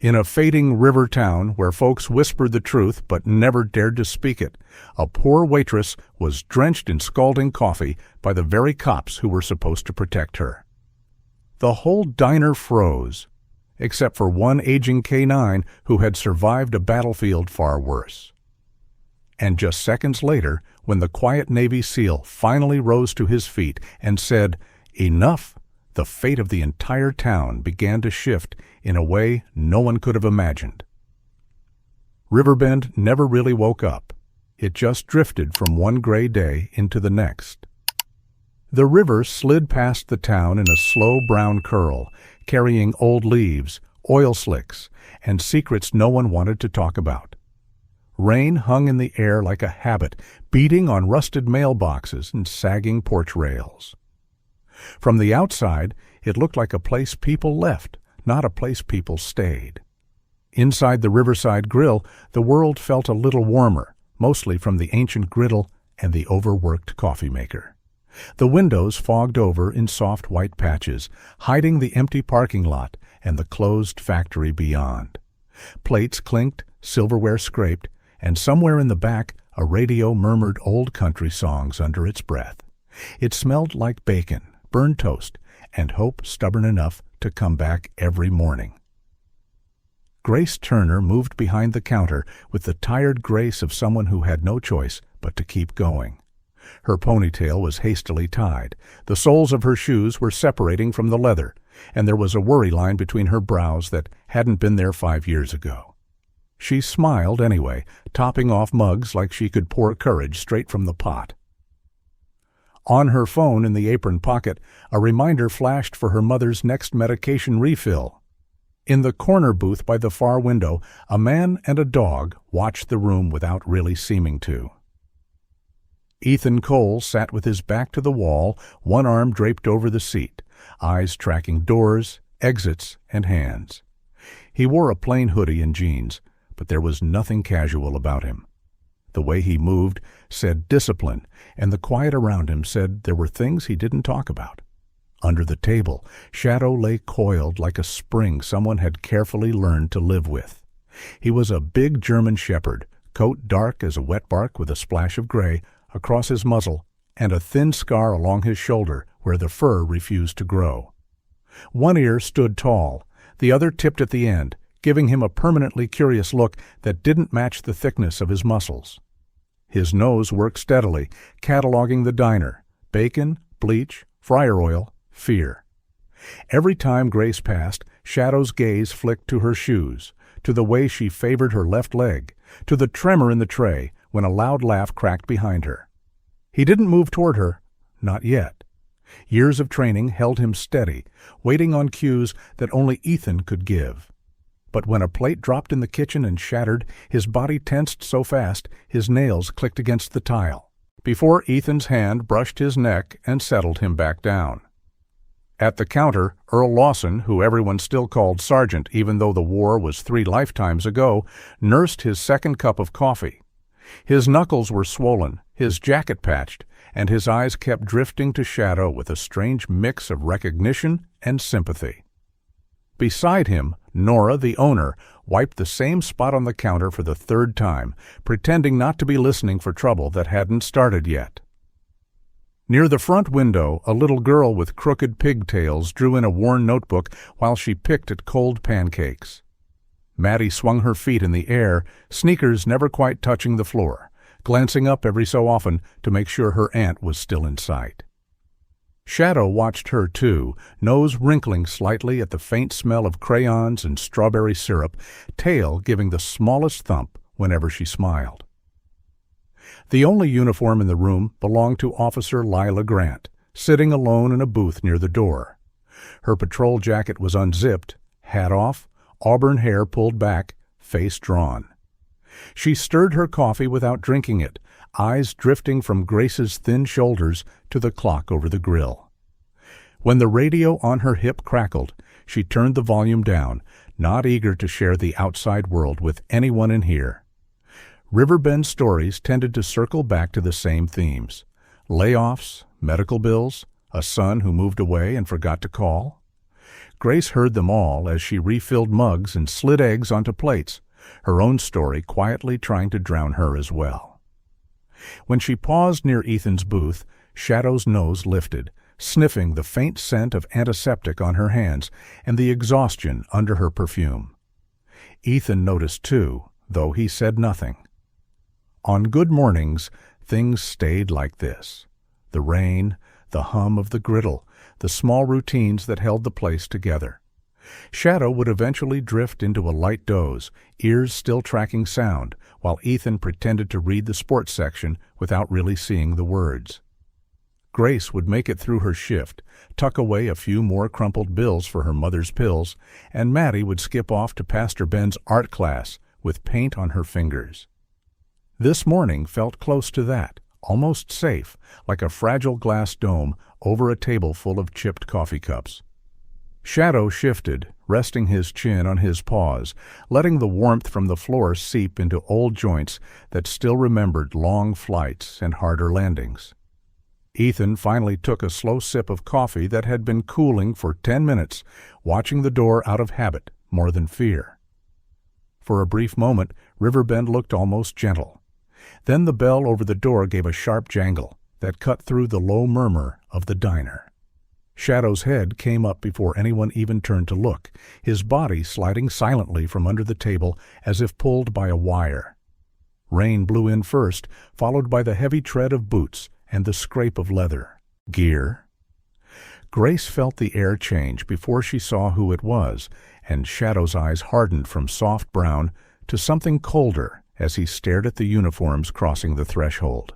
In a fading river town where folks whispered the truth but never dared to speak it, a poor waitress was drenched in scalding coffee by the very cops who were supposed to protect her. The whole diner froze, except for one aging K-9 who had survived a battlefield far worse. And just seconds later, when the quiet Navy SEAL finally rose to his feet and said, "Enough," the fate of the entire town began to shift in a way no one could have imagined. Riverbend never really woke up. It just drifted from one gray day into the next. The river slid past the town in a slow brown curl, carrying old leaves, oil slicks, and secrets no one wanted to talk about. Rain hung in the air like a habit, beating on rusted mailboxes and sagging porch rails. From the outside, it looked like a place people left, not a place people stayed. Inside the Riverside Grill, the world felt a little warmer, mostly from the ancient griddle and the overworked coffee maker. The windows fogged over in soft white patches, hiding the empty parking lot and the closed factory beyond. Plates clinked, silverware scraped, and somewhere in the back a radio murmured old country songs under its breath. It smelled like bacon, burned toast, and hope stubborn enough to come back every morning. Grace Turner moved behind the counter with the tired grace of someone who had no choice but to keep going. Her ponytail was hastily tied, the soles of her shoes were separating from the leather, and there was a worry line between her brows that hadn't been there 5 years ago. She smiled anyway, topping off mugs like she could pour courage straight from the pot. On her phone in the apron pocket, a reminder flashed for her mother's next medication refill. In the corner booth by the far window, a man and a dog watched the room without really seeming to. Ethan Cole sat with his back to the wall, one arm draped over the seat, eyes tracking doors, exits, and hands. He wore a plain hoodie and jeans, but there was nothing casual about him. The way he moved said discipline, and the quiet around him said there were things he didn't talk about. Under the table, Shadow lay coiled like a spring someone had carefully learned to live with. He was a big German shepherd, coat dark as a wet bark with a splash of gray across his muzzle and a thin scar along his shoulder where the fur refused to grow. One ear stood tall, the other tipped at the end, giving him a permanently curious look that didn't match the thickness of his muscles. His nose worked steadily, cataloging the diner: bacon, bleach, fryer oil, fear. Every time Grace passed, Shadow's gaze flicked to her shoes, to the way she favored her left leg, to the tremor in the tray when a loud laugh cracked behind her. He didn't move toward her, not yet. Years of training held him steady, waiting on cues that only Ethan could give. But when a plate dropped in the kitchen and shattered, his body tensed so fast his nails clicked against the tile, before Ethan's hand brushed his neck and settled him back down. At the counter, Earl Lawson, who everyone still called Sergeant even though the war was 3 lifetimes ago, nursed his second cup of coffee. His knuckles were swollen, his jacket patched, and his eyes kept drifting to Shadow with a strange mix of recognition and sympathy. Beside him, Nora, the owner, wiped the same spot on the counter for the 3rd time, pretending not to be listening for trouble that hadn't started yet. Near the front window, a little girl with crooked pigtails drew in a worn notebook while she picked at cold pancakes. Maddie swung her feet in the air, sneakers never quite touching the floor, glancing up every so often to make sure her aunt was still in sight. Shadow watched her too, nose wrinkling slightly at the faint smell of crayons and strawberry syrup, tail giving the smallest thump whenever she smiled. The only uniform in the room belonged to Officer Lila Grant, sitting alone in a booth near the door. Her patrol jacket was unzipped, hat off, auburn hair pulled back, face drawn. She stirred her coffee without drinking it, eyes drifting from Grace's thin shoulders to the clock over the grill. When the radio on her hip crackled, she turned the volume down, not eager to share the outside world with anyone in here. Riverbend stories tended to circle back to the same themes: layoffs, medical bills, a son who moved away and forgot to call. Grace heard them all as she refilled mugs and slid eggs onto plates, her own story quietly trying to drown her as well. When she paused near Ethan's booth, Shadow's nose lifted, sniffing the faint scent of antiseptic on her hands and the exhaustion under her perfume. Ethan noticed too, though he said nothing. On good mornings, things stayed like this. The rain, the hum of the griddle, the small routines that held the place together. Shadow would eventually drift into a light doze, ears still tracking sound, while Ethan pretended to read the sports section without really seeing the words. Grace would make it through her shift, tuck away a few more crumpled bills for her mother's pills, and Maddie would skip off to Pastor Ben's art class with paint on her fingers. This morning felt close to that, almost safe, like a fragile glass dome over a table full of chipped coffee cups. Shadow shifted, resting his chin on his paws, letting the warmth from the floor seep into old joints that still remembered long flights and harder landings. Ethan finally took a slow sip of coffee that had been cooling for 10 minutes, watching the door out of habit more than fear. For a brief moment, Riverbend looked almost gentle. Then the bell over the door gave a sharp jangle that cut through the low murmur of the diner. Shadow's head came up before anyone even turned to look, his body sliding silently from under the table as if pulled by a wire. Rain blew in first, followed by the heavy tread of boots and the scrape of leather. Gear? Grace felt the air change before she saw who it was, and Shadow's eyes hardened from soft brown to something colder as he stared at the uniforms crossing the threshold.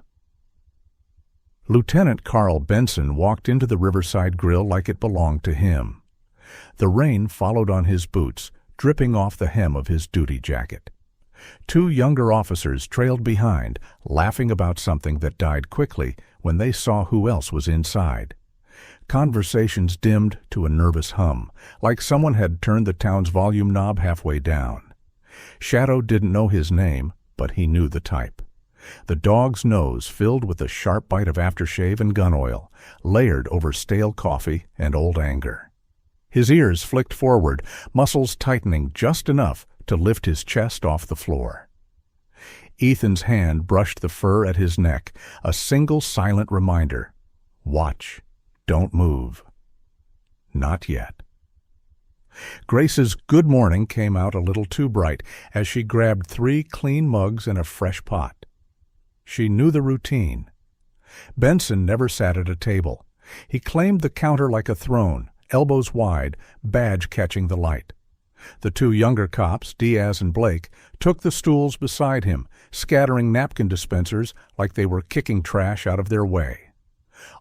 Lieutenant Carl Benson walked into the Riverside Grill like it belonged to him. The rain followed on his boots, dripping off the hem of his duty jacket. Two younger officers trailed behind, laughing about something that died quickly when they saw who else was inside. Conversations dimmed to a nervous hum, like someone had turned the town's volume knob halfway down. Shadow didn't know his name, but he knew the type. The dog's nose filled with a sharp bite of aftershave and gun oil, layered over stale coffee and old anger. His ears flicked forward, muscles tightening just enough to lift his chest off the floor. Ethan's hand brushed the fur at his neck, a single silent reminder. Watch. Don't move. Not yet. Grace's good morning came out a little too bright as she grabbed 3 clean mugs and a fresh pot. She knew the routine. Benson never sat at a table. He claimed the counter like a throne, elbows wide, badge catching the light. The 2 younger cops, Diaz and Blake, took the stools beside him, scattering napkin dispensers like they were kicking trash out of their way.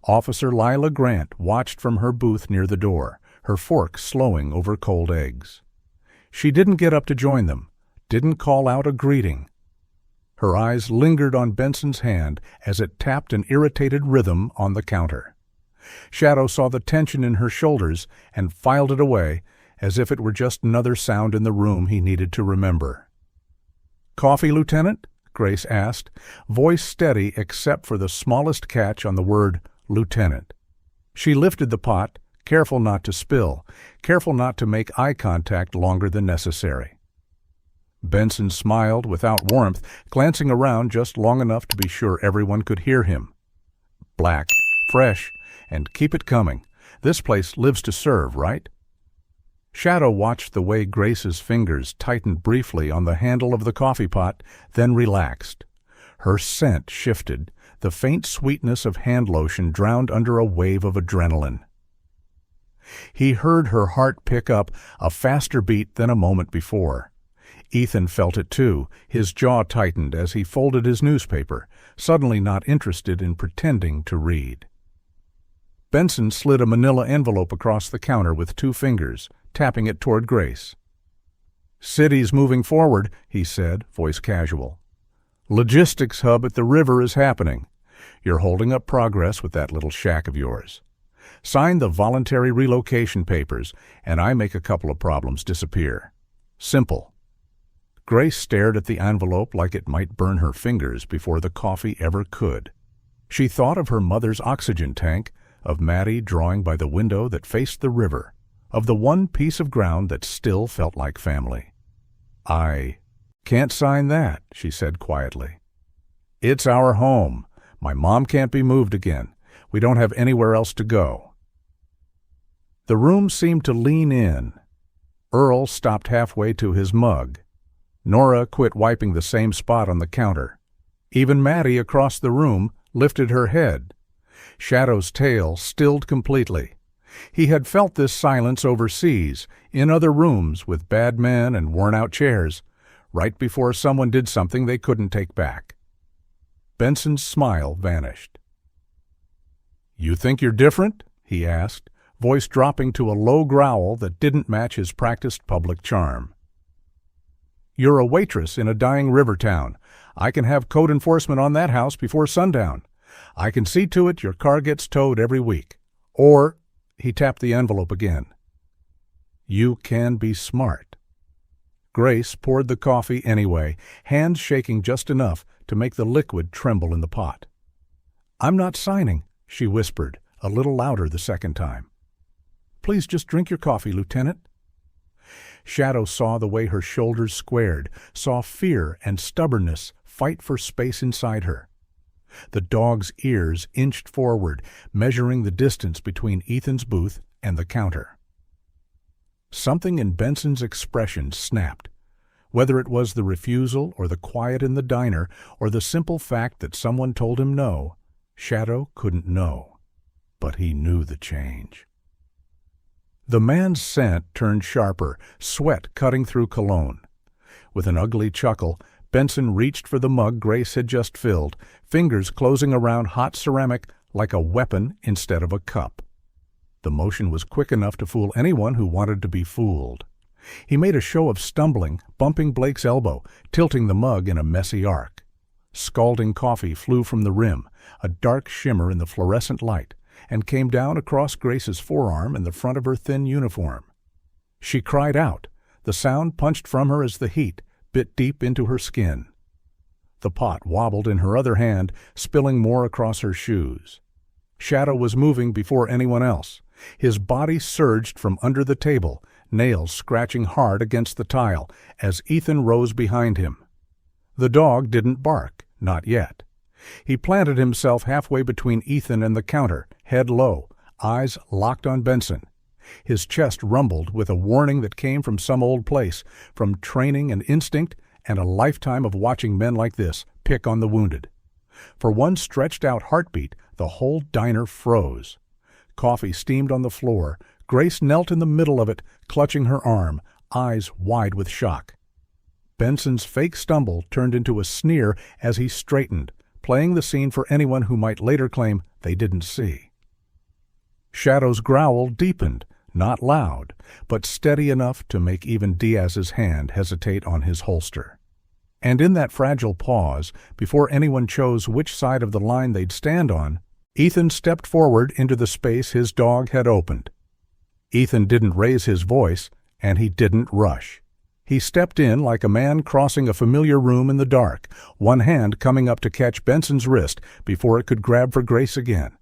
Officer Lila Grant watched from her booth near the door, her fork slowing over cold eggs. She didn't get up to join them, didn't call out a greeting. Her eyes lingered on Benson's hand as it tapped an irritated rhythm on the counter. Shadow saw the tension in her shoulders and filed it away, as if it were just another sound in the room he needed to remember. "Coffee, Lieutenant?" Grace asked, voice steady except for the smallest catch on the word Lieutenant. She lifted the pot, careful not to spill, careful not to make eye contact longer than necessary. Benson smiled without warmth, glancing around just long enough to be sure everyone could hear him. "Black, fresh, and keep it coming. This place lives to serve, right?" Shadow watched the way Grace's fingers tightened briefly on the handle of the coffee pot, then relaxed. Her scent shifted, the faint sweetness of hand lotion drowned under a wave of adrenaline. He heard her heart pick up a faster beat than a moment before. Ethan felt it too, his jaw tightened as he folded his newspaper, suddenly not interested in pretending to read. Benson slid a manila envelope across the counter with 2 fingers, tapping it toward Grace. "City's moving forward," he said, voice casual. "Logistics hub at the river is happening. You're holding up progress with that little shack of yours. Sign the voluntary relocation papers, and I make a couple of problems disappear. Simple." Grace stared at the envelope like it might burn her fingers before the coffee ever could. She thought of her mother's oxygen tank, of Maddie drawing by the window that faced the river, of the one piece of ground that still felt like family. "I can't sign that," she said quietly. "It's our home. My mom can't be moved again. We don't have anywhere else to go." The room seemed to lean in. Earl stopped halfway to his mug. Nora quit wiping the same spot on the counter. Even Maddie across the room lifted her head. Shadow's tail stilled completely. He had felt this silence overseas, in other rooms with bad men and worn-out chairs, right before someone did something they couldn't take back. Benson's smile vanished. "You think you're different?" he asked, voice dropping to a low growl that didn't match his practiced public charm. "You're a waitress in a dying river town. I can have code enforcement on that house before sundown. I can see to it your car gets towed every week. Or," he tapped the envelope again, "you can be smart." Grace poured the coffee anyway, hands shaking just enough to make the liquid tremble in the pot. "I'm not signing," she whispered, a little louder the second time. "Please just drink your coffee, Lieutenant." Shadow saw the way her shoulders squared, saw fear and stubbornness fight for space inside her. The dog's ears inched forward, measuring the distance between Ethan's booth and the counter. Something in Benson's expression snapped. Whether it was the refusal or the quiet in the diner or the simple fact that someone told him no, Shadow couldn't know. But he knew the change. The man's scent turned sharper, sweat cutting through cologne. With an ugly chuckle, Benson reached for the mug Grace had just filled, fingers closing around hot ceramic like a weapon instead of a cup. The motion was quick enough to fool anyone who wanted to be fooled. He made a show of stumbling, bumping Blake's elbow, tilting the mug in a messy arc. Scalding coffee flew from the rim, a dark shimmer in the fluorescent light, and came down across Grace's forearm and the front of her thin uniform. She cried out. The sound punched from her as the heat bit deep into her skin. The pot wobbled in her other hand, spilling more across her shoes. Shadow was moving before anyone else. His body surged from under the table, nails scratching hard against the tile, as Ethan rose behind him. The dog didn't bark, not yet. He planted himself halfway between Ethan and the counter, head low, eyes locked on Benson. His chest rumbled with a warning that came from some old place, from training and instinct and a lifetime of watching men like this pick on the wounded. For one stretched-out heartbeat, the whole diner froze. Coffee steamed on the floor. Grace knelt in the middle of it, clutching her arm, eyes wide with shock. Benson's fake stumble turned into a sneer as he straightened, playing the scene for anyone who might later claim they didn't see. Shadow's growl deepened, not loud, but steady enough to make even Diaz's hand hesitate on his holster. And in that fragile pause, before anyone chose which side of the line they'd stand on, Ethan stepped forward into the space his dog had opened. Ethan didn't raise his voice, and he didn't rush. He stepped in like a man crossing a familiar room in the dark, one hand coming up to catch Benson's wrist before it could grab for Grace again.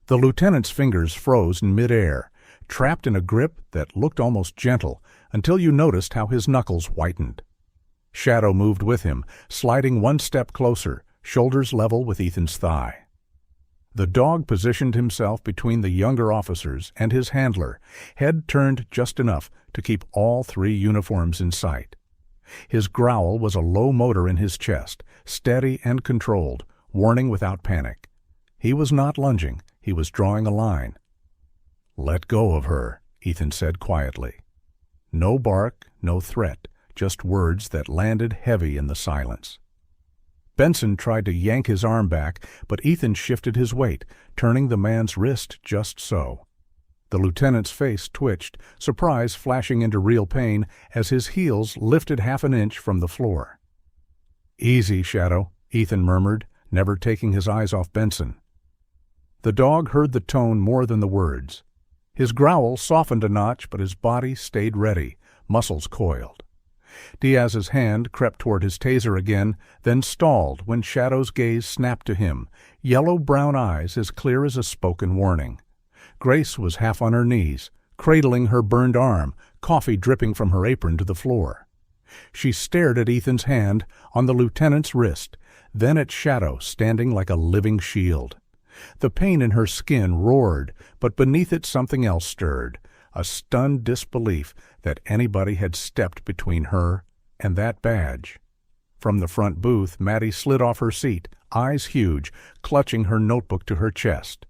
The lieutenant's fingers froze in midair, trapped in a grip that looked almost gentle, until you noticed how his knuckles whitened. Shadow moved with him, sliding one step closer, shoulders level with Ethan's thigh. The dog positioned himself between the younger officers and his handler, head turned just enough to keep all three uniforms in sight. His growl was a low motor in his chest, steady and controlled, warning without panic. He was not lunging, he was drawing a line. "Let go of her," Ethan said quietly. No bark, no threat, just words that landed heavy in the silence. Benson tried to yank his arm back, but Ethan shifted his weight, turning the man's wrist just so. The lieutenant's face twitched, surprise flashing into real pain as his heels lifted half an inch from the floor. "Easy, Shadow," Ethan murmured, never taking his eyes off Benson. The dog heard the tone more than the words. His growl softened a notch, but his body stayed ready, muscles coiled. Diaz's hand crept toward his taser again, then stalled when Shadow's gaze snapped to him, yellow-brown eyes as clear as a spoken warning. Grace was half on her knees, cradling her burned arm, coffee dripping from her apron to the floor. She stared at Ethan's hand on the lieutenant's wrist, then at Shadow standing like a living shield. The pain in her skin roared, but beneath it something else stirred, a stunned disbelief that anybody had stepped between her and that badge. From the front booth, Maddie slid off her seat, eyes huge, clutching her notebook to her chest.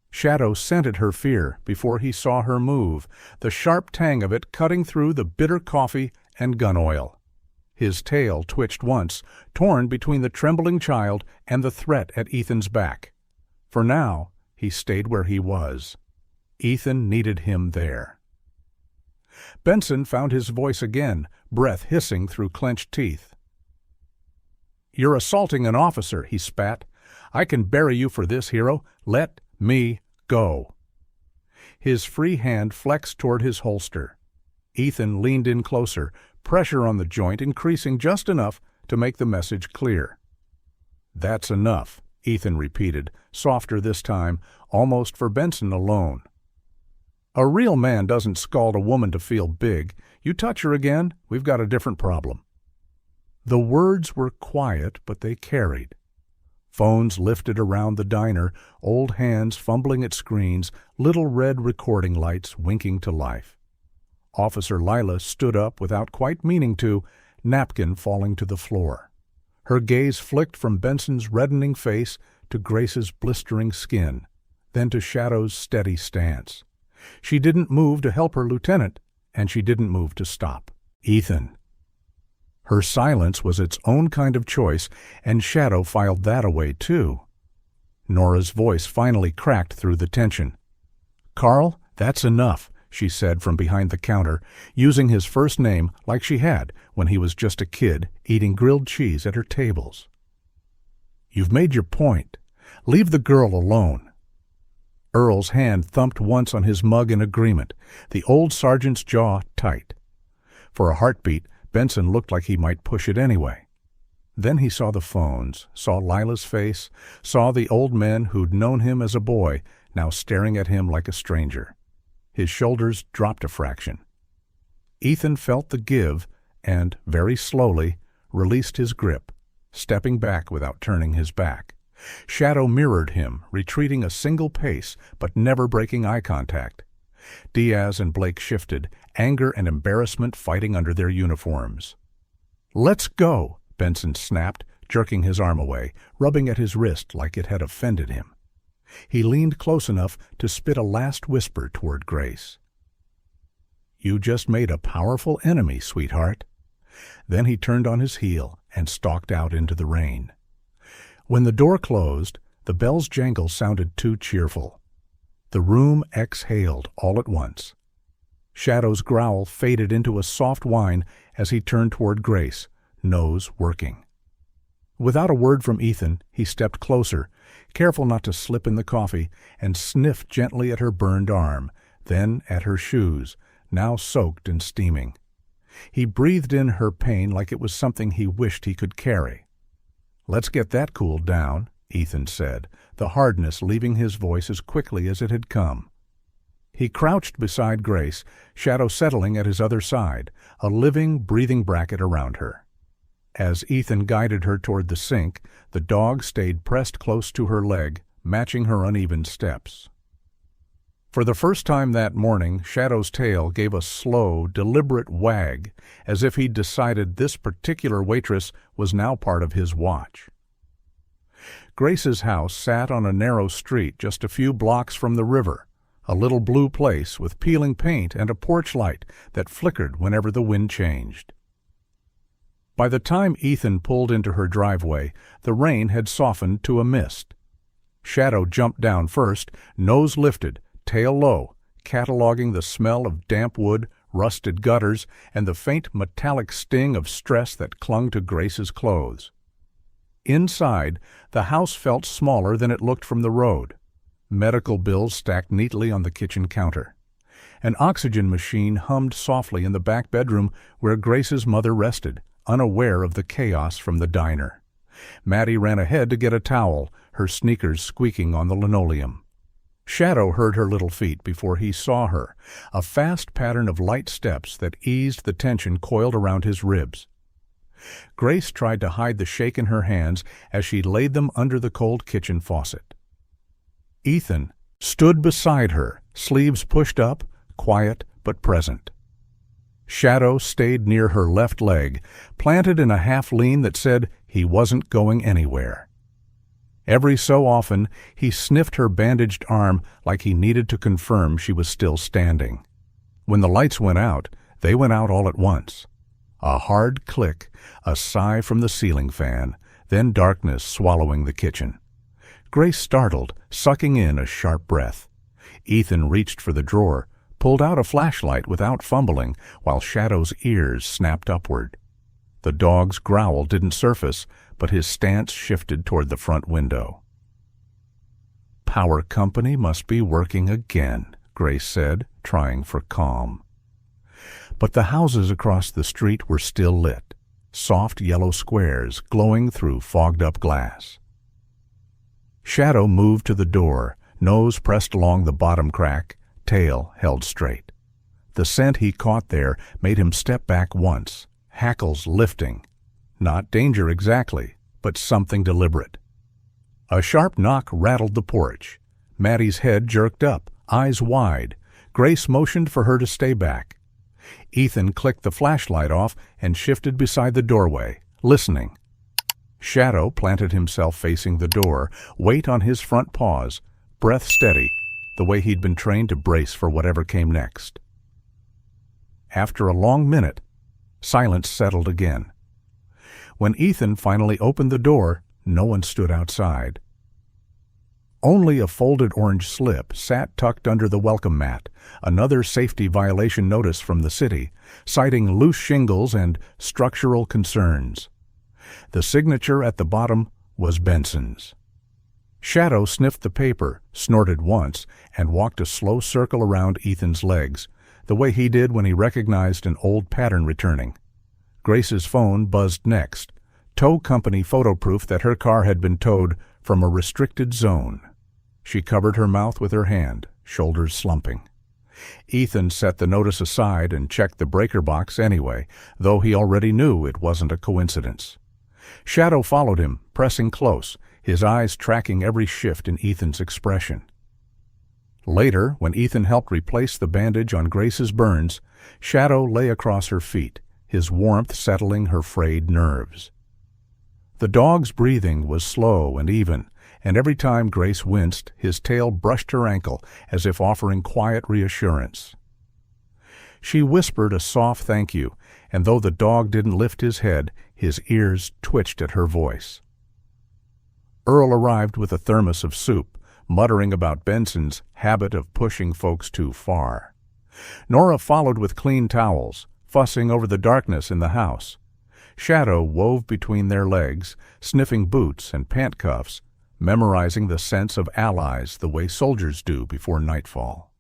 Shadow scented her fear before he saw her move, the sharp tang of it cutting through the bitter coffee and gun oil. His tail twitched once, torn between the trembling child and the threat at Ethan's back. For now, he stayed where he was. Ethan needed him there. Benson found his voice again, breath hissing through clenched teeth. "You're assaulting an officer," he spat. "I can bury you for this, hero. Let me go." His free hand flexed toward his holster. Ethan leaned in closer, pressure on the joint increasing just enough to make the message clear. "That's enough," Ethan repeated, softer this time, almost for Benson alone. "A real man doesn't scald a woman to feel big. You touch her again, we've got a different problem." The words were quiet, but they carried. Phones lifted around the diner, old hands fumbling at screens, little red recording lights winking to life. Officer Lila stood up without quite meaning to, napkin falling to the floor. Her gaze flicked from Benson's reddening face to Grace's blistering skin, then to Shadow's steady stance. She didn't move to help her lieutenant, and she didn't move to stop Ethan. Her silence was its own kind of choice, and Shadow filed that away too. Nora's voice finally cracked through the tension. "Carl, that's enough," she said from behind the counter, using his first name like she had when he was just a kid eating grilled cheese at her tables. "You've made your point. Leave the girl alone." Earl's hand thumped once on his mug in agreement, the old sergeant's jaw tight. For a heartbeat, Benson looked like he might push it anyway. Then he saw the phones, saw Lila's face, saw the old men who'd known him as a boy, now staring at him like a stranger. His shoulders dropped a fraction. Ethan felt the give and, very slowly, released his grip, stepping back without turning his back. Shadow mirrored him, retreating a single pace, but never breaking eye contact. Diaz and Blake shifted, anger and embarrassment fighting under their uniforms. "Let's go," Benson snapped, jerking his arm away, rubbing at his wrist like it had offended him. He leaned close enough to spit a last whisper toward Grace. "You just made a powerful enemy, sweetheart." Then he turned on his heel and stalked out into the rain. When the door closed, the bell's jangle sounded too cheerful. The room exhaled all at once. Shadow's growl faded into a soft whine as he turned toward Grace, nose working. Without a word from Ethan, he stepped closer, careful not to slip in the coffee, and sniffed gently at her burned arm, then at her shoes, now soaked and steaming. He breathed in her pain like it was something he wished he could carry. "Let's get that cooled down," Ethan said, the hardness leaving his voice as quickly as it had come. He crouched beside Grace, Shadow settling at his other side, a living, breathing bracket around her. As Ethan guided her toward the sink, the dog stayed pressed close to her leg, matching her uneven steps. For the first time that morning, Shadow's tail gave a slow, deliberate wag, as if he'd decided this particular waitress was now part of his watch. Grace's house sat on a narrow street just a few blocks from the river, a little blue place with peeling paint and a porch light that flickered whenever the wind changed. By the time Ethan pulled into her driveway, the rain had softened to a mist. Shadow jumped down first, nose lifted, tail low, cataloging the smell of damp wood, rusted gutters, and the faint metallic sting of stress that clung to Grace's clothes. Inside, the house felt smaller than it looked from the road. Medical bills stacked neatly on the kitchen counter. An oxygen machine hummed softly in the back bedroom where Grace's mother rested, unaware of the chaos from the diner. Maddie ran ahead to get a towel, her sneakers squeaking on the linoleum. Shadow heard her little feet before he saw her, a fast pattern of light steps that eased the tension coiled around his ribs. Grace tried to hide the shake in her hands as she laid them under the cold kitchen faucet. Ethan stood beside her, sleeves pushed up, quiet but present. Shadow stayed near her left leg, planted in a half-lean that said he wasn't going anywhere. Every so often, he sniffed her bandaged arm like he needed to confirm she was still standing. When the lights went out, they went out all at once. A hard click, a sigh from the ceiling fan, then darkness swallowing the kitchen. Grace startled, sucking in a sharp breath. Ethan reached for the drawer, pulled out a flashlight without fumbling, while Shadow's ears snapped upward. The dog's growl didn't surface, but his stance shifted toward the front window. "Power company must be working again," Grace said, trying for calm. But the houses across the street were still lit, soft yellow squares glowing through fogged-up glass. Shadow moved to the door, nose pressed along the bottom crack, tail held straight. The scent he caught there made him step back once, hackles lifting. Not danger exactly, but something deliberate. A sharp knock rattled the porch. Maddie's head jerked up, eyes wide. Grace motioned for her to stay back. Ethan clicked the flashlight off and shifted beside the doorway, listening. Shadow planted himself facing the door, weight on his front paws, breath steady, the way he'd been trained to brace for whatever came next. After a long minute, silence settled again. When Ethan finally opened the door, no one stood outside. Only a folded orange slip sat tucked under the welcome mat, another safety violation notice from the city, citing loose shingles and structural concerns. The signature at the bottom was Benson's. Shadow sniffed the paper, snorted once, and walked a slow circle around Ethan's legs, the way he did when he recognized an old pattern returning. Grace's phone buzzed next, tow company photo proof that her car had been towed from a restricted zone. She covered her mouth with her hand, shoulders slumping. Ethan set the notice aside and checked the breaker box anyway, though he already knew it wasn't a coincidence. Shadow followed him, pressing close, his eyes tracking every shift in Ethan's expression. Later, when Ethan helped replace the bandage on Grace's burns, Shadow lay across her feet, his warmth settling her frayed nerves. The dog's breathing was slow and even, and every time Grace winced, his tail brushed her ankle as if offering quiet reassurance. She whispered a soft thank you, and though the dog didn't lift his head, his ears twitched at her voice. Earl arrived with a thermos of soup, muttering about Benson's habit of pushing folks too far. Nora followed with clean towels, fussing over the darkness in the house. Shadow wove between their legs, sniffing boots and pant cuffs, memorizing the sense of allies the way soldiers do before nightfall.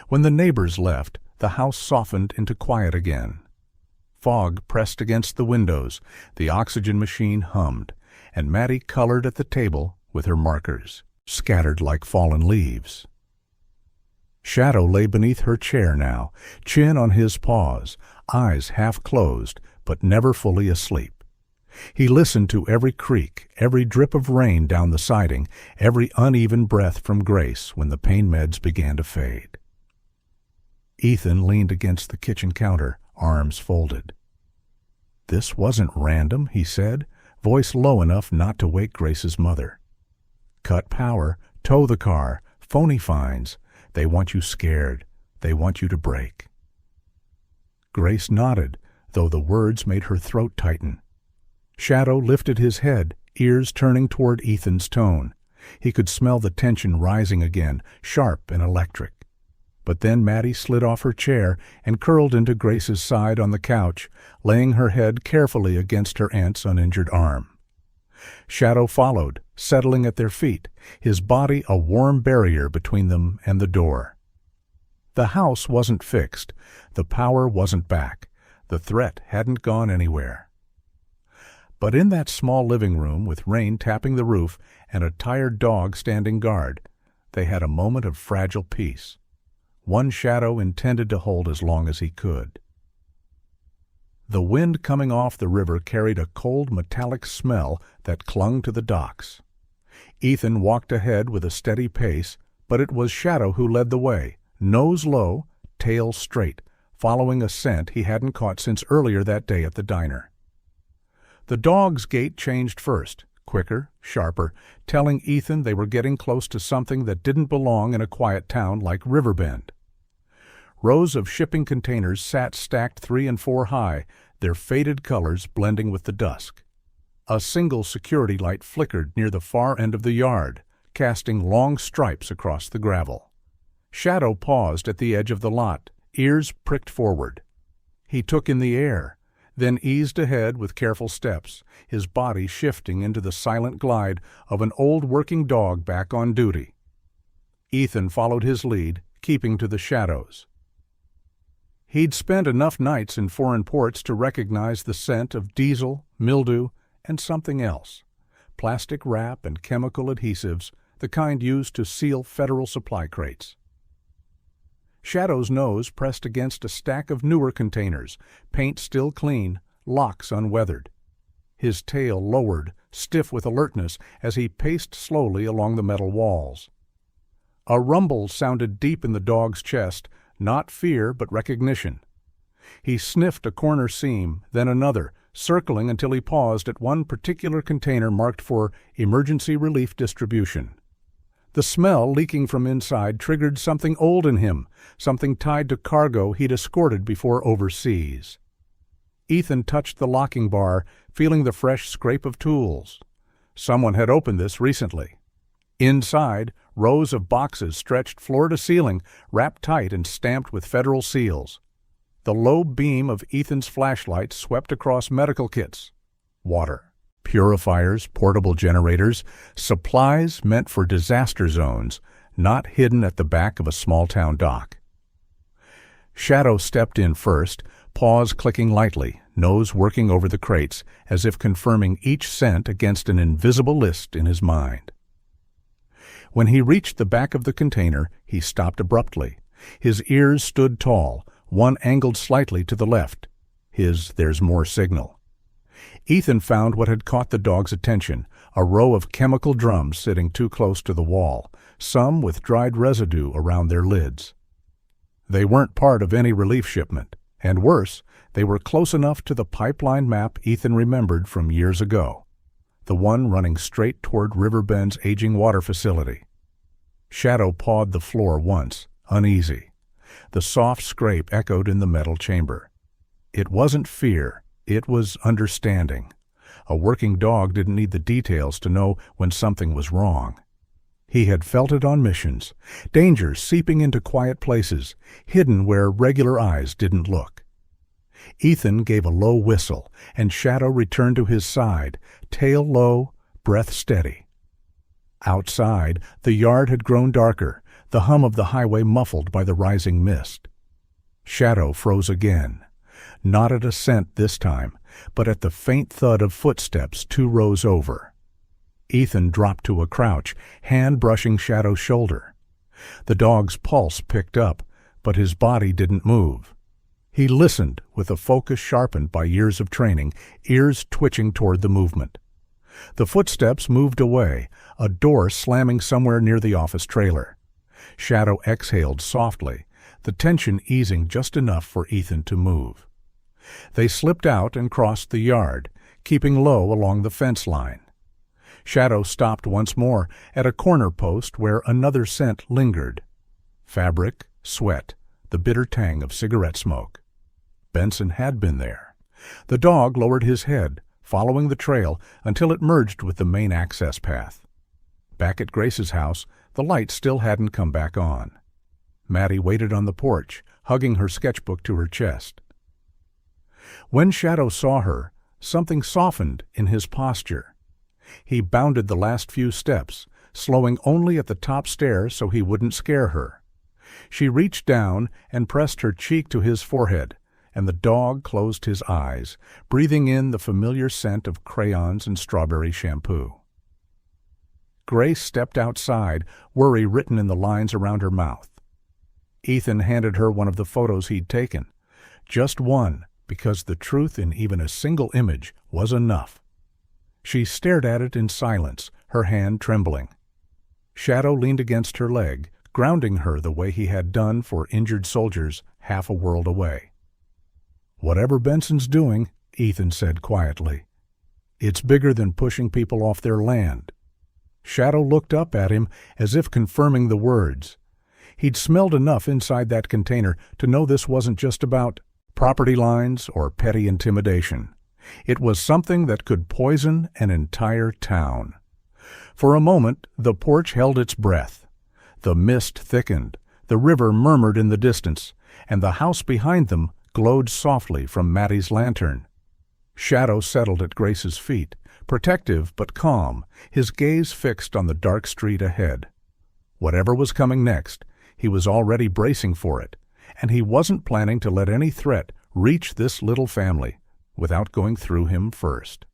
When the neighbors left, the house softened into quiet again. Fog pressed against the windows, the oxygen machine hummed, and Maddie colored at the table with her markers, scattered like fallen leaves. Shadow lay beneath her chair now, chin on his paws, eyes half closed, but never fully asleep. He listened to every creak, every drip of rain down the siding, every uneven breath from Grace when the pain meds began to fade. Ethan leaned against the kitchen counter, arms folded. "This wasn't random," he said, voice low enough not to wake Grace's mother. "Cut power, tow the car, phony fines. They want you scared. They want you to break." Grace nodded, though the words made her throat tighten. Shadow lifted his head, ears turning toward Ethan's tone. He could smell the tension rising again, sharp and electric. But then Maddie slid off her chair and curled into Grace's side on the couch, laying her head carefully against her aunt's uninjured arm. Shadow followed, settling at their feet, his body a warm barrier between them and the door. The house wasn't fixed. The power wasn't back. The threat hadn't gone anywhere. But in that small living room with rain tapping the roof and a tired dog standing guard, they had a moment of fragile peace. One shadow intended to hold as long as he could. The wind coming off the river carried a cold metallic smell that clung to the docks. Ethan walked ahead with a steady pace, but it was Shadow who led the way, nose low, tail straight, following a scent he hadn't caught since earlier that day at the diner. The dog's gait changed first, quicker, sharper, telling Ethan they were getting close to something that didn't belong in a quiet town like Riverbend. Rows of shipping containers sat stacked 3 and 4 high, their faded colors blending with the dusk. A single security light flickered near the far end of the yard, casting long stripes across the gravel. Shadow paused at the edge of the lot, ears pricked forward. He took in the air, then eased ahead with careful steps, his body shifting into the silent glide of an old working dog back on duty. Ethan followed his lead, keeping to the shadows. He'd spent enough nights in foreign ports to recognize the scent of diesel, mildew, and something else. Plastic wrap and chemical adhesives, the kind used to seal federal supply crates. Shadow's nose pressed against a stack of newer containers, paint still clean, locks unweathered. His tail lowered, stiff with alertness, as he paced slowly along the metal walls. A rumble sounded deep in the dog's chest, not fear but recognition. He sniffed a corner seam, then another, circling until he paused at one particular container marked for emergency relief distribution. The smell leaking from inside triggered something old in him, something tied to cargo he'd escorted before overseas. Ethan touched the locking bar, feeling the fresh scrape of tools. Someone had opened this recently. Inside, rows of boxes stretched floor to ceiling, wrapped tight and stamped with federal seals. The low beam of Ethan's flashlight swept across medical kits. Water, purifiers, portable generators, supplies meant for disaster zones, not hidden at the back of a small-town dock. Shadow stepped in first, paws clicking lightly, nose working over the crates, as if confirming each scent against an invisible list in his mind. When he reached the back of the container, he stopped abruptly. His ears stood tall, one angled slightly to the left. His "there's more" signal. Ethan found what had caught the dog's attention, a row of chemical drums sitting too close to the wall, some with dried residue around their lids. They weren't part of any relief shipment, and worse, they were close enough to the pipeline map Ethan remembered from years ago, the one running straight toward Riverbend's aging water facility. Shadow pawed the floor once, uneasy. The soft scrape echoed in the metal chamber. It wasn't fear, it was understanding. A working dog didn't need the details to know when something was wrong. He had felt it on missions, danger seeping into quiet places, hidden where regular eyes didn't look. Ethan gave a low whistle, and Shadow returned to his side, tail low, breath steady. Outside, the yard had grown darker, the hum of the highway muffled by the rising mist. Shadow froze again, not at a scent this time, but at the faint thud of footsteps 2 rows over. Ethan dropped to a crouch, hand brushing Shadow's shoulder. The dog's pulse picked up, but his body didn't move. He listened with a focus sharpened by years of training, ears twitching toward the movement. The footsteps moved away, a door slamming somewhere near the office trailer. Shadow exhaled softly, the tension easing just enough for Ethan to move. They slipped out and crossed the yard, keeping low along the fence line. Shadow stopped once more at a corner post where another scent lingered. Fabric, sweat, the bitter tang of cigarette smoke. Benson had been there. The dog lowered his head, following the trail until it merged with the main access path. Back at Grace's house, the light still hadn't come back on. Maddie waited on the porch, hugging her sketchbook to her chest. When Shadow saw her, something softened in his posture. He bounded the last few steps, slowing only at the top stair so he wouldn't scare her. She reached down and pressed her cheek to his forehead, and the dog closed his eyes, breathing in the familiar scent of crayons and strawberry shampoo. Grace stepped outside, worry written in the lines around her mouth. Ethan handed her one of the photos he'd taken. Just one, because the truth in even a single image was enough. She stared at it in silence, her hand trembling. Shadow leaned against her leg, grounding her the way he had done for injured soldiers half a world away. "Whatever Benson's doing," Ethan said quietly, "it's bigger than pushing people off their land." Shadow looked up at him as if confirming the words. He'd smelled enough inside that container to know this wasn't just about property lines or petty intimidation. It was something that could poison an entire town. For a moment, the porch held its breath. The mist thickened, the river murmured in the distance, and the house behind them glowed softly from Mattie's lantern. Shadow settled at Grace's feet, protective but calm, his gaze fixed on the dark street ahead. Whatever was coming next, he was already bracing for it, and he wasn't planning to let any threat reach this little family without going through him first.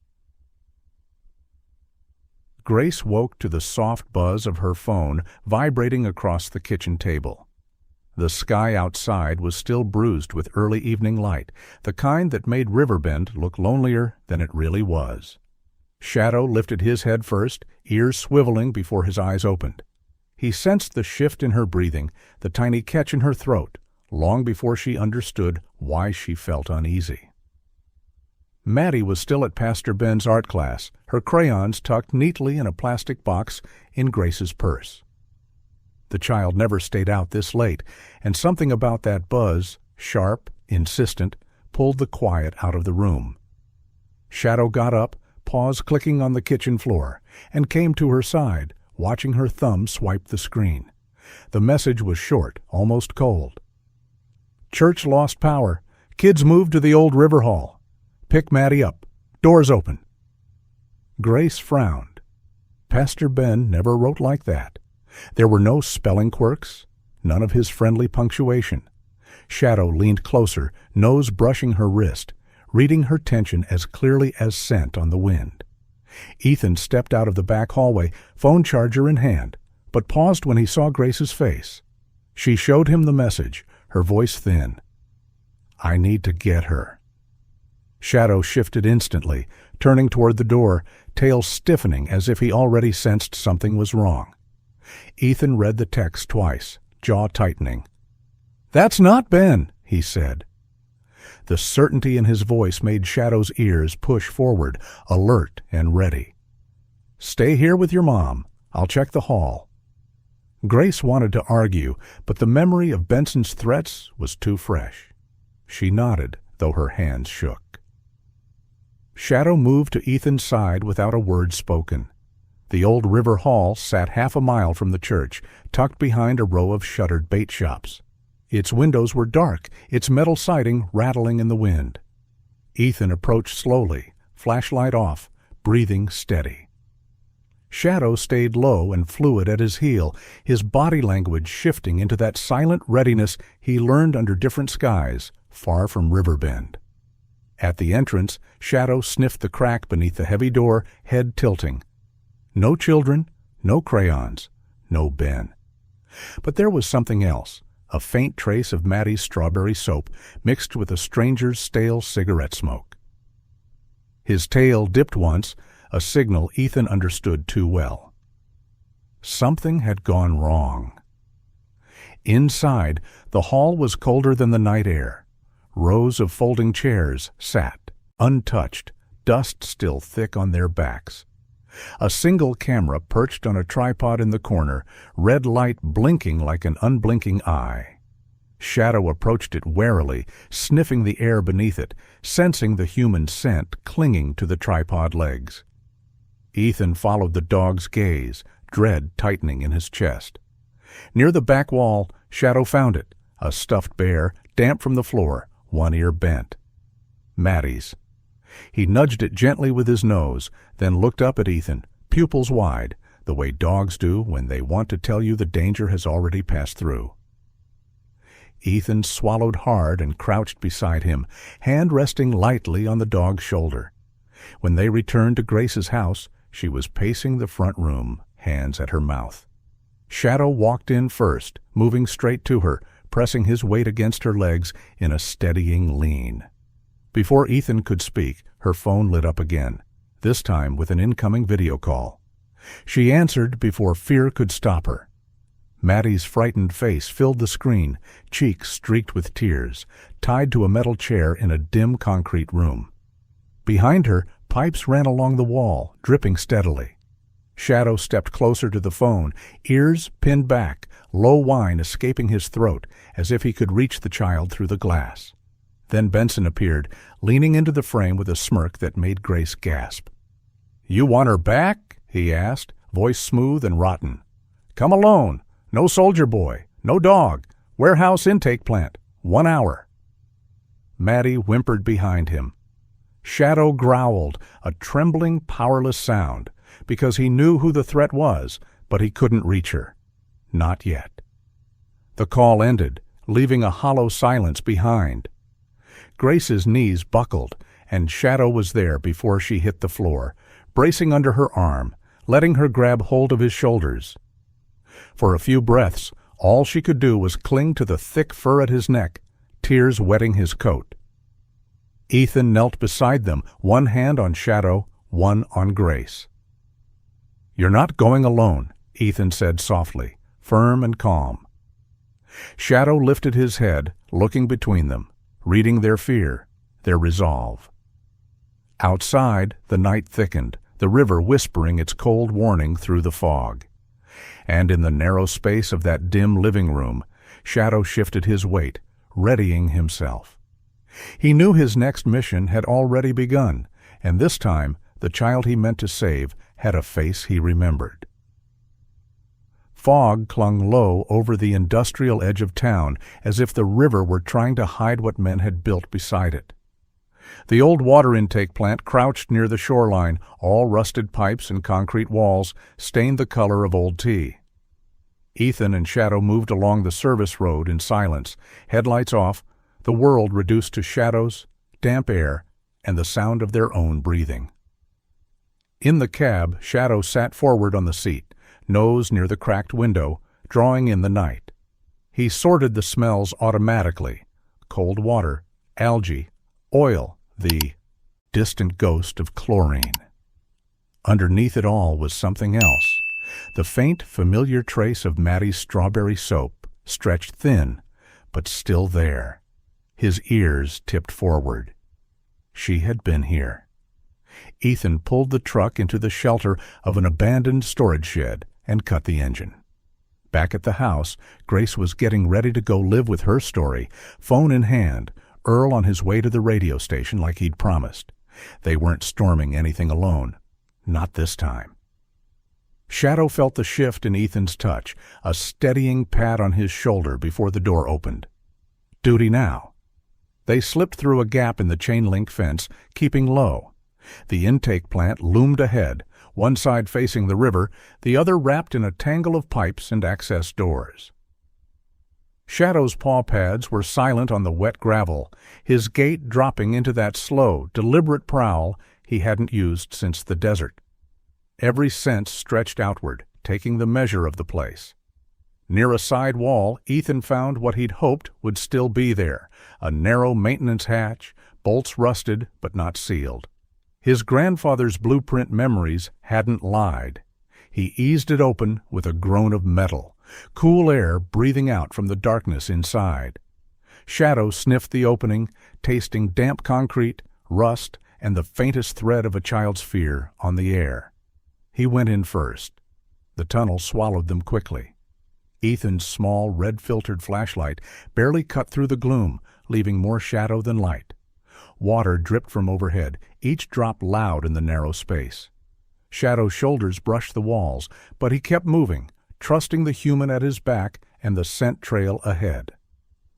Grace woke to the soft buzz of her phone vibrating across the kitchen table. The sky outside was still bruised with early evening light, the kind that made Riverbend look lonelier than it really was. Shadow lifted his head first, ears swiveling before his eyes opened. He sensed the shift in her breathing, the tiny catch in her throat, long before she understood why she felt uneasy. Mattie was still at Pastor Ben's art class, her crayons tucked neatly in a plastic box in Grace's purse. The child never stayed out this late, and something about that buzz, sharp, insistent, pulled the quiet out of the room. Shadow got up, paws clicking on the kitchen floor, and came to her side, watching her thumb swipe the screen. The message was short, almost cold. "Church lost power. Kids moved to the old river hall. Pick Mattie up. Doors open." Grace frowned. Pastor Ben never wrote like that. There were no spelling quirks, none of his friendly punctuation. Shadow leaned closer, nose brushing her wrist, reading her tension as clearly as scent on the wind. Ethan stepped out of the back hallway, phone charger in hand, but paused when he saw Grace's face. She showed him the message, her voice thin. "I need to get her." Shadow shifted instantly, turning toward the door, tail stiffening as if he already sensed something was wrong. Ethan read the text twice, jaw tightening. "That's not Ben," he said. The certainty in his voice made Shadow's ears push forward, alert and ready. "Stay here with your mom. I'll check the hall." Grace wanted to argue, but the memory of Benson's threats was too fresh. She nodded, though her hands shook. Shadow moved to Ethan's side without a word spoken. The old river hall sat half a mile from the church, tucked behind a row of shuttered bait shops. Its windows were dark, its metal siding rattling in the wind. Ethan approached slowly, flashlight off, breathing steady. Shadow stayed low and fluid at his heel, his body language shifting into that silent readiness he learned under different skies, far from Riverbend. At the entrance, Shadow sniffed the crack beneath the heavy door, head tilting. No children, no crayons, no Ben. But there was something else, a faint trace of Mattie's strawberry soap mixed with a stranger's stale cigarette smoke. His tail dipped once, a signal Ethan understood too well. Something had gone wrong. Inside, the hall was colder than the night air. Rows of folding chairs sat, untouched, dust still thick on their backs. A single camera perched on a tripod in the corner, red light blinking like an unblinking eye. Shadow approached it warily, sniffing the air beneath it, sensing the human scent clinging to the tripod legs. Ethan followed the dog's gaze, dread tightening in his chest. Near the back wall, Shadow found it, a stuffed bear, damp from the floor, one ear bent. Mattie's. He nudged it gently with his nose, then looked up at Ethan, pupils wide, the way dogs do when they want to tell you the danger has already passed through. Ethan swallowed hard and crouched beside him, hand resting lightly on the dog's shoulder. When they returned to Grace's house, she was pacing the front room, hands at her mouth. Shadow walked in first, moving straight to her, pressing his weight against her legs in a steadying lean. Before Ethan could speak, her phone lit up again, this time with an incoming video call. She answered before fear could stop her. Maddie's frightened face filled the screen, cheeks streaked with tears, tied to a metal chair in a dim concrete room. Behind her, pipes ran along the wall, dripping steadily. Shadow stepped closer to the phone, ears pinned back, low whine escaping his throat, as if he could reach the child through the glass. Then Benson appeared, leaning into the frame with a smirk that made Grace gasp. "You want her back?" he asked, voice smooth and rotten. "Come alone. No soldier boy. No dog. Warehouse intake plant. 1 hour." Maddie whimpered behind him. Shadow growled, a trembling, powerless sound, because he knew who the threat was, but he couldn't reach her. Not yet. The call ended, leaving a hollow silence behind. Grace's knees buckled, and Shadow was there before she hit the floor, bracing under her arm, letting her grab hold of his shoulders. For a few breaths, all she could do was cling to the thick fur at his neck, tears wetting his coat. Ethan knelt beside them, one hand on Shadow, one on Grace. "You're not going alone," Ethan said softly, firm and calm. Shadow lifted his head, looking between them, reading their fear, their resolve. Outside, the night thickened, the river whispering its cold warning through the fog. And in the narrow space of that dim living room, Shadow shifted his weight, readying himself. He knew his next mission had already begun, and this time the child he meant to save had a face he remembered. Fog clung low over the industrial edge of town, as if the river were trying to hide what men had built beside it. The old water intake plant crouched near the shoreline, all rusted pipes and concrete walls stained the color of old tea. Ethan and Shadow moved along the service road in silence, headlights off, the world reduced to shadows, damp air, and the sound of their own breathing. In the cab, Shadow sat forward on the seat, nose near the cracked window, drawing in the night. He sorted the smells automatically: cold water, algae, oil, the distant ghost of chlorine. Underneath it all was something else, the faint, familiar trace of Maddie's strawberry soap, stretched thin, but still there. His ears tipped forward. She had been here. Ethan pulled the truck into the shelter of an abandoned storage shed and cut the engine. Back at the house, Grace was getting ready to go live with her story, phone in hand, Earl on his way to the radio station like he'd promised. They weren't storming anything alone. Not this time. Shadow felt the shift in Ethan's touch, a steadying pat on his shoulder before the door opened. Duty now. They slipped through a gap in the chain-link fence, keeping low. The intake plant loomed ahead, one side facing the river, the other wrapped in a tangle of pipes and access doors. Shadow's paw pads were silent on the wet gravel, his gait dropping into that slow, deliberate prowl he hadn't used since the desert. Every sense stretched outward, taking the measure of the place. Near a side wall, Ethan found what he'd hoped would still be there, a narrow maintenance hatch, bolts rusted but not sealed. His grandfather's blueprint memories hadn't lied. He eased it open with a groan of metal, cool air breathing out from the darkness inside. Shadow sniffed the opening, tasting damp concrete, rust, and the faintest thread of a child's fear on the air. He went in first. The tunnel swallowed them quickly. Ethan's small, red-filtered flashlight barely cut through the gloom, leaving more shadow than light. Water dripped from overhead, each drop loud in the narrow space. Shadow's shoulders brushed the walls, but he kept moving, trusting the human at his back and the scent trail ahead.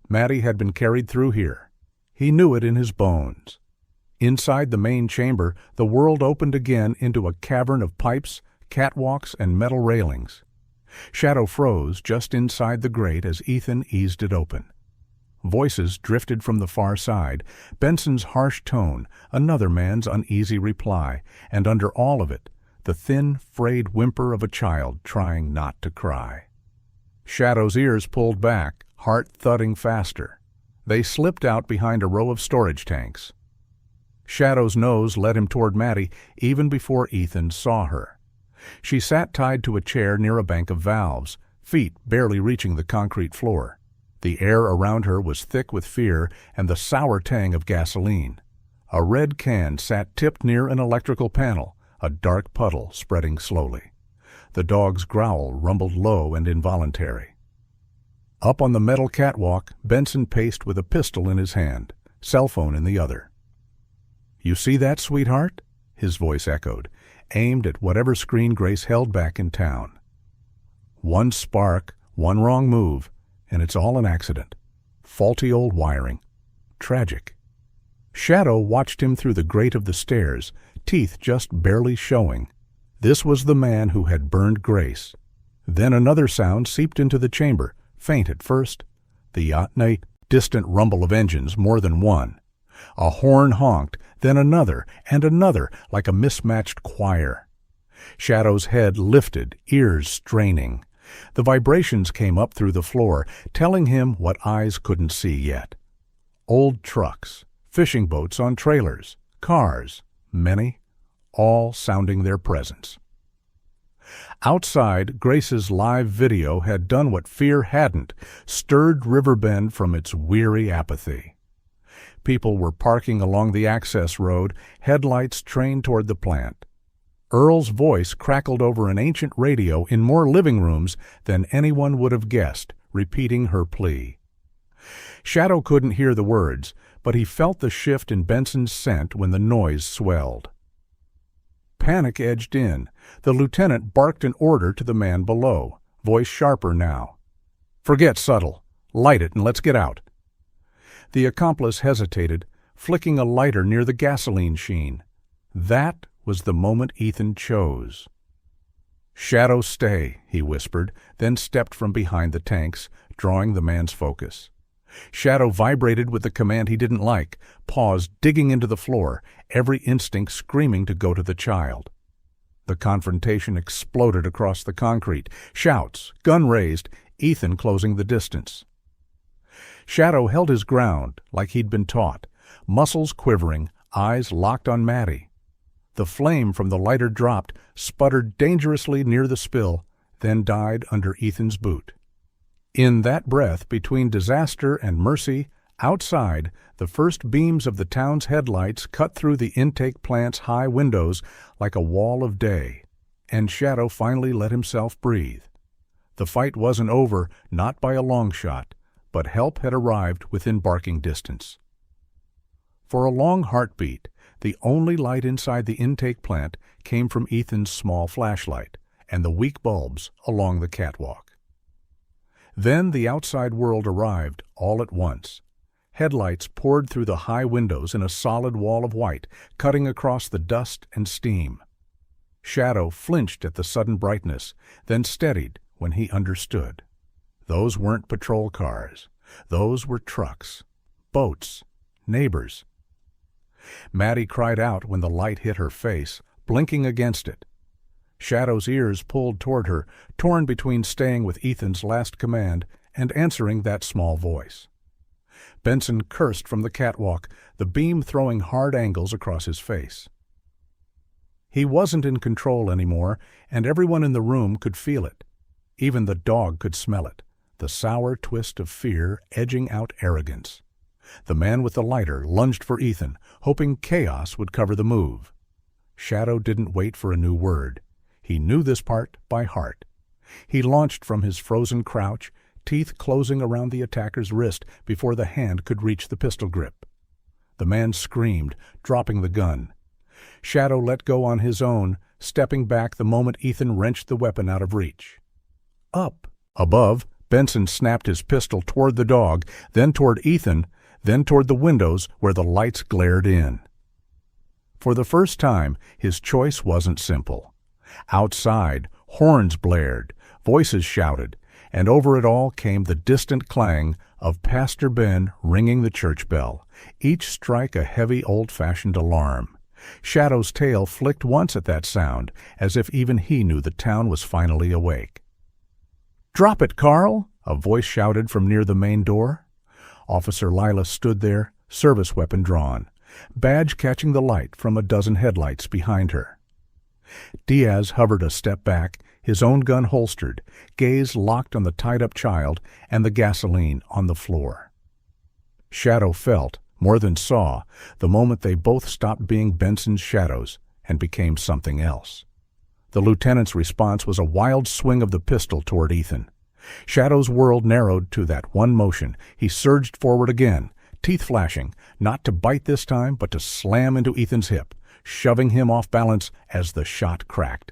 Maddie had been carried through here. He knew it in his bones. Inside the main chamber, the world opened again into a cavern of pipes, catwalks, and metal railings. Shadow froze just inside the grate as Ethan eased it open. Voices drifted from the far side, Benson's harsh tone, another man's uneasy reply, and under all of it, the thin, frayed whimper of a child trying not to cry. Shadow's ears pulled back, heart thudding faster. They slipped out behind a row of storage tanks. Shadow's nose led him toward Maddie even before Ethan saw her. She sat tied to a chair near a bank of valves, feet barely reaching the concrete floor. The air around her was thick with fear and the sour tang of gasoline. A red can sat tipped near an electrical panel, a dark puddle spreading slowly. The dog's growl rumbled low and involuntary. Up on the metal catwalk, Benson paced with a pistol in his hand, cell phone in the other. "You see that, sweetheart?" his voice echoed, aimed at whatever screen Grace held back in town. "One spark, one wrong move, and it's all an accident. Faulty old wiring. Tragic." Shadow watched him through the grate of the stairs, teeth just barely showing. This was the man who had burned Grace. Then another sound seeped into the chamber, faint at first. The night, distant rumble of engines, more than one. A horn honked, then another and another, like a mismatched choir. Shadow's head lifted, ears straining. The vibrations came up through the floor, telling him what eyes couldn't see yet. Old trucks, fishing boats on trailers, cars, many, all sounding their presence. Outside, Grace's live video had done what fear hadn't, stirred Riverbend from its weary apathy. People were parking along the access road, headlights trained toward the plant. Earl's voice crackled over an ancient radio in more living rooms than anyone would have guessed, repeating her plea. Shadow couldn't hear the words, but he felt the shift in Benson's scent when the noise swelled. Panic edged in. The lieutenant barked an order to the man below, voice sharper now. "Forget subtle. Light it and let's get out." The accomplice hesitated, flicking a lighter near the gasoline sheen. That was the moment Ethan chose. "Shadow, stay," he whispered, then stepped from behind the tanks, drawing the man's focus. Shadow vibrated with the command he didn't like, paws digging into the floor, every instinct screaming to go to the child. The confrontation exploded across the concrete. Shouts, gun raised, Ethan closing the distance. Shadow held his ground like he'd been taught, muscles quivering, eyes locked on Maddie. The flame from the lighter dropped, sputtered dangerously near the spill, then died under Ethan's boot. In that breath between disaster and mercy, outside, the first beams of the town's headlights cut through the intake plant's high windows like a wall of day, and Shadow finally let himself breathe. The fight wasn't over, not by a long shot, but help had arrived within barking distance. For a long heartbeat, the only light inside the intake plant came from Ethan's small flashlight and the weak bulbs along the catwalk. Then the outside world arrived all at once. Headlights poured through the high windows in a solid wall of white, cutting across the dust and steam. Shadow flinched at the sudden brightness, then steadied when he understood. Those weren't patrol cars. Those were trucks, boats, neighbors. Maddie cried out when the light hit her face, blinking against it. Shadow's ears pulled toward her, torn between staying with Ethan's last command and answering that small voice. Benson cursed from the catwalk, the beam throwing hard angles across his face. He wasn't in control anymore, and everyone in the room could feel it. Even the dog could smell it, the sour twist of fear edging out arrogance. The man with the lighter lunged for Ethan, hoping chaos would cover the move. Shadow didn't wait for a new word. He knew this part by heart. He launched from his frozen crouch, teeth closing around the attacker's wrist before the hand could reach the pistol grip. The man screamed, dropping the gun. Shadow let go on his own, stepping back the moment Ethan wrenched the weapon out of reach. Up. Above, Benson snapped his pistol toward the dog, then toward Ethan, then toward the windows where the lights glared in. For the first time, his choice wasn't simple. Outside, horns blared, voices shouted, and over it all came the distant clang of Pastor Ben ringing the church bell, each strike a heavy old-fashioned alarm. Shadow's tail flicked once at that sound, as if even he knew the town was finally awake. "Drop it, Carl!" a voice shouted from near the main door. Officer Lila stood there, service weapon drawn, badge catching the light from a dozen headlights behind her. Diaz hovered a step back, his own gun holstered, gaze locked on the tied-up child and the gasoline on the floor. Shadow felt, more than saw, the moment they both stopped being Benson's shadows and became something else. The lieutenant's response was a wild swing of the pistol toward Ethan. Shadow's world narrowed to that one motion. He surged forward again, teeth flashing, not to bite this time, but to slam into Ethan's hip, shoving him off balance as the shot cracked.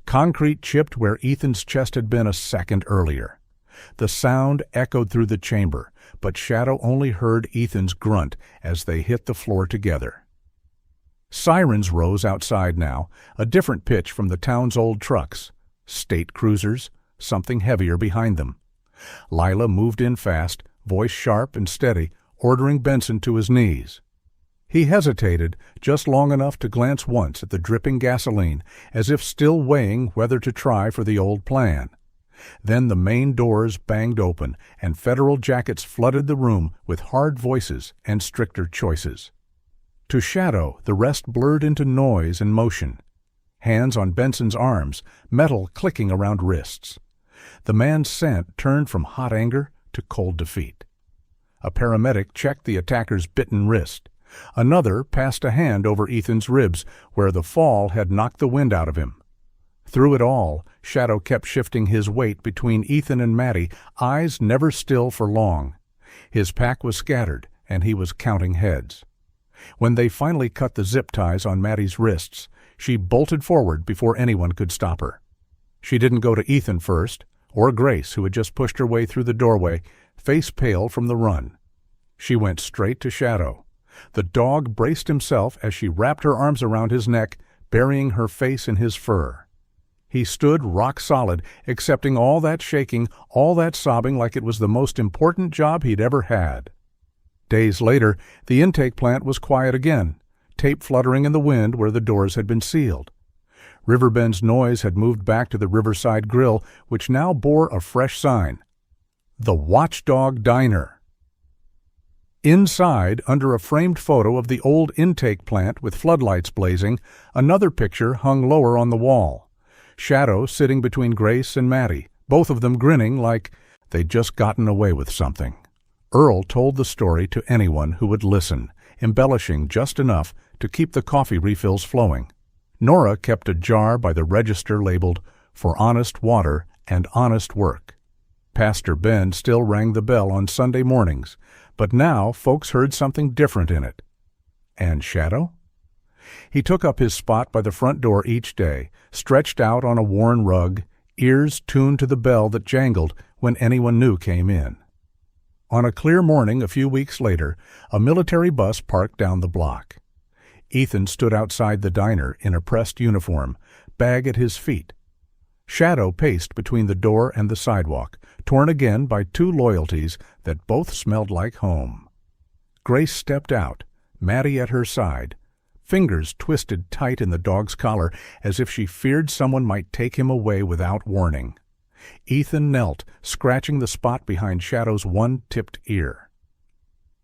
Concrete chipped where Ethan's chest had been a second earlier. The sound echoed through the chamber, but Shadow only heard Ethan's grunt as they hit the floor together. Sirens rose outside now, a different pitch from the town's old trucks. State cruisers, something heavier behind them. Lila moved in fast, voice sharp and steady, ordering Benson to his knees. He hesitated just long enough to glance once at the dripping gasoline, as if still weighing whether to try for the old plan. Then the main doors banged open, and Federal jackets flooded the room with hard voices and stricter choices. To Shadow, the rest blurred into noise and motion. Hands on Benson's arms, metal clicking around wrists. The man's scent turned from hot anger to cold defeat. A paramedic checked the attacker's bitten wrist. Another passed a hand over Ethan's ribs, where the fall had knocked the wind out of him. Through it all, Shadow kept shifting his weight between Ethan and Maddie, eyes never still for long. His pack was scattered, and he was counting heads. When they finally cut the zip ties on Maddie's wrists, she bolted forward before anyone could stop her. She didn't go to Ethan first, or Grace, who had just pushed her way through the doorway, face pale from the run. She went straight to Shadow. The dog braced himself as she wrapped her arms around his neck, burying her face in his fur. He stood rock solid, accepting all that shaking, all that sobbing like it was the most important job he'd ever had. Days later, the intake plant was quiet again, tape fluttering in the wind where the doors had been sealed. Riverbend's noise had moved back to the Riverside Grill, which now bore a fresh sign: The Watchdog Diner. Inside, under a framed photo of the old intake plant with floodlights blazing, another picture hung lower on the wall. Shadow sitting between Grace and Maddie, both of them grinning like they'd just gotten away with something. Earl told the story to anyone who would listen, embellishing just enough to keep the coffee refills flowing. Nora kept a jar by the register labeled "For Honest Water and Honest Work." Pastor Ben still rang the bell on Sunday mornings, but now folks heard something different in it. And Shadow? He took up his spot by the front door each day, stretched out on a worn rug, ears tuned to the bell that jangled when anyone new came in. On a clear morning a few weeks later, a military bus parked down the block. Ethan stood outside the diner in a pressed uniform, bag at his feet. Shadow paced between the door and the sidewalk, torn again by two loyalties that both smelled like home. Grace stepped out, Maddie at her side, fingers twisted tight in the dog's collar as if she feared someone might take him away without warning. Ethan knelt, scratching the spot behind Shadow's one tipped ear.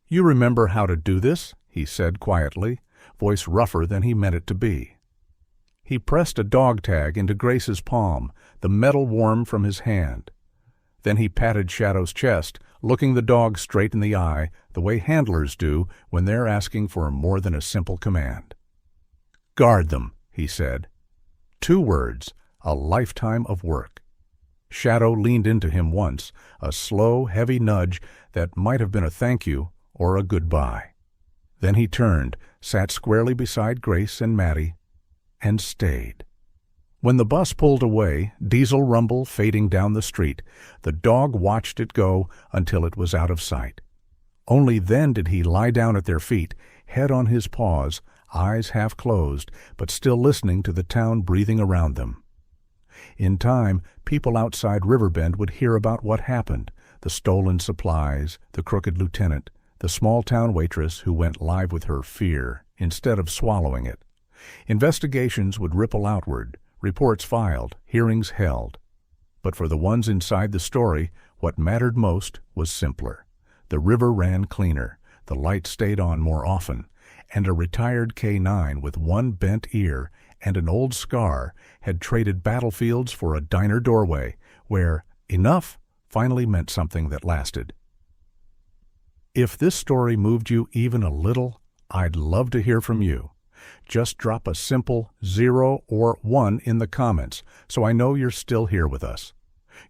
"You remember how to do this?" he said quietly, voice rougher than he meant it to be. He pressed a dog tag into Grace's palm, the metal warm from his hand. Then he patted Shadow's chest, looking the dog straight in the eye, the way handlers do when they're asking for more than a simple command. "Guard them," he said. 2 words, a lifetime of work. Shadow leaned into him once, a slow, heavy nudge that might have been a thank you or a goodbye. Then he turned, sat squarely beside Grace and Maddie, and stayed. When the bus pulled away, diesel rumble fading down the street, the dog watched it go until it was out of sight. Only then did he lie down at their feet, head on his paws, eyes half closed, but still listening to the town breathing around them. In time, people outside Riverbend would hear about what happened, the stolen supplies, the crooked lieutenant, the small-town waitress who went live with her fear. instead of swallowing it. Investigations would ripple outward, reports filed, hearings held. But for the ones inside the story, what mattered most was simpler. The river ran cleaner, the light stayed on more often, and a retired K-9 with one bent ear and an old scar had traded battlefields for a diner doorway where enough finally meant something that lasted. If this story moved you even a little, I'd love to hear from you. Just drop a simple 0 or 1 in the comments so I know you're still here with us.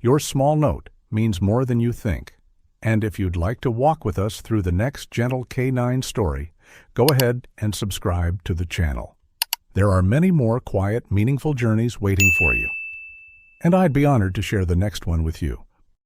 Your small note means more than you think. And if you'd like to walk with us through the next gentle K-9 story, go ahead and subscribe to the channel. There are many more quiet, meaningful journeys waiting for you. And I'd be honored to share the next one with you.